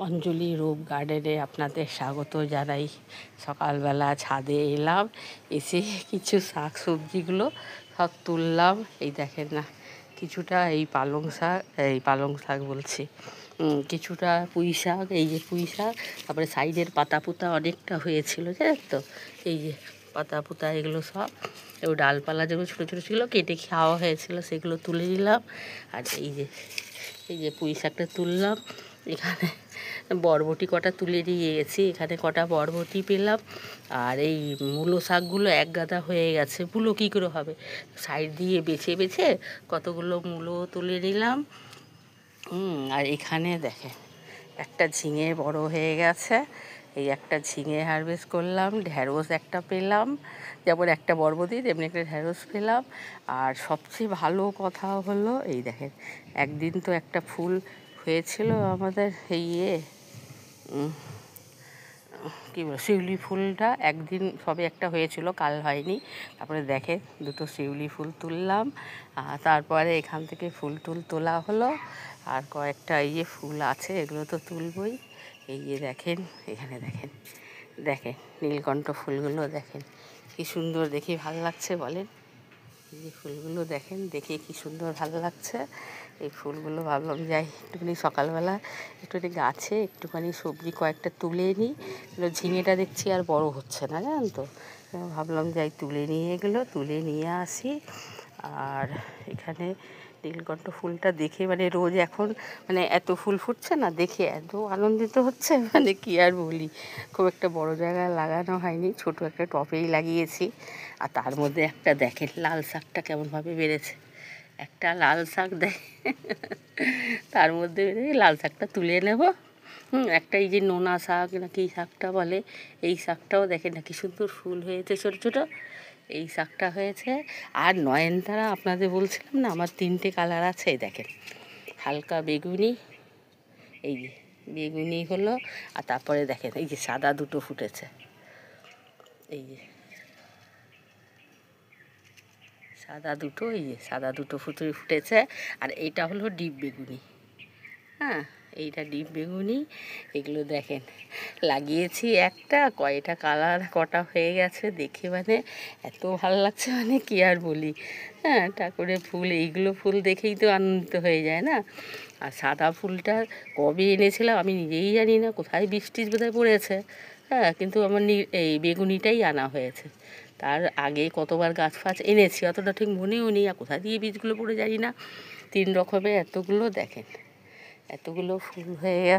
অঞ্জলি রূপ গার্ডেনে আপনাদের স্বাগত জানাই। সকালবেলা ছাদে এলাম, এসে কিছু শাক সবজিগুলো সব তুললাম। এই দেখেন না, কিছুটা পালং শাক বলছি, কিছুটা পুঁই শাক, এই যে পুঁই শাক, তারপরে সাইডের পাতা পুতা অনেকটা হয়েছিল, জানেন তো, এই যে পাতা পুতা এগুলো সব, এগুলো ডালপালা যেগুলো ছোটো ছোটো ছিল কেটে খাওয়া হয়েছিল সেগুলো তুলে নিলাম। আর এই যে পুঁই শাকটা তুললাম। এখানে বরবটি কটা তুলে নিয়ে গেছি, এখানে কটা বরবটি পেলাম। আর এই মূলো শাকগুলো এক গাদা হয়ে গেছে, মূলো কী করে হবে, সাইড দিয়ে বেছে বেছে কতগুলো মূলো তুলে নিলাম। আর এখানে দেখেন একটা ঝিঙে বড় হয়ে গেছে, এই একটা ঝিঙে হারভেস্ট করলাম। ঢ্যাঁড়স একটা পেলাম, যেমন একটা বরবটি তেমনি একটা ঢ্যাঁড়স পেলাম। আর সবচেয়ে ভালো কথা হলো, এই দেখেন একদিন তো একটা ফুল হয়েছিল আমাদের কী বলে শিউলি ফুলটা, একদিন সবে একটা হয়েছিল, কাল হয়নি। তারপরে দেখেন দুটো শিউলি ফুল তুললাম। তারপরে এখান থেকে ফুল তোলা হলো। আর কয়েকটা ফুল আছে, এগুলো তো তুলবই। এই যে দেখেন, এখানে দেখেন নীলকণ্ঠ ফুলগুলো দেখেন কি সুন্দর, দেখে ভালো লাগছে বলেন। এই যে ফুলগুলো দেখেন, দেখে কি সুন্দর ভালো লাগছে। এই ফুলগুলো ভাবলাম যাই একটুখানি সকালবেলা একটুখানি গাছে একটুখানি সবজি কয়েকটা তুলে নিই। ঝিঙেটা দেখছি আর বড় হচ্ছে না, জানেন তো, ভাবলাম যাই তুলে নিয়ে আসি। আর এখানে নীলকণ্ঠ ফুলটা দেখে রোজ এখন এত ফুল ফুটছে না, দেখে এত আনন্দিত হচ্ছে, কি আর বলি। খুব একটা বড় জায়গায় লাগানো হয়নি, ছোট একটা টবেই লাগিয়েছি। আর তার মধ্যে একটা দেখেন লাল শাকটা কেমনভাবে বেড়েছে, একটা লাল শাক তার মধ্যে লাল শাকটা তুলে নেব। একটা এই যে নোনা শাক না কি শাকটা বলে, এই শাকটাও দেখেন না কি সুন্দর ফুল হয়েছে ছোটো ছোটো, এই শাকটা হয়েছে। আর নয়নতারা আপনাদের বলছিলাম না, আমার 3টে কালার আছে, দেখেন হালকা বেগুনি, এই যে বেগুনি হলো, আর তারপরে দেখেন এই যে সাদা দুটো ফুটেছে, এই যে সাদা দুটো ফুটেছে। আর এইটা হলো ডিপ বেগুনি, এইটা ডিপ বেগুনি। এগুলো দেখেন লাগিয়েছি, একটা কয়টা কালার কটা হয়ে গেছে, দেখে এত ভালো লাগছে, কি আর বলি। ঠাকুরের ফুল, এইগুলো ফুল দেখেই তো আনন্দিত হয়ে যায় না। আর সাদা ফুলটা কবে এনেছিলাম আমি নিজেই জানি না, কোথায় বৃষ্টি বোধহয় পড়েছে, কিন্তু আমার এই বেগুনিটাই আনা হয়েছে। তার আগে কতবার গাছ ফাছ এনেছি, অতটা ঠিক মনেও নেই, আর কোথা দিয়ে বীজগুলো পড়ে জানি না। 3 রকমের এতগুলো দেখেন, এতগুলো ফুল হয়ে গেছে।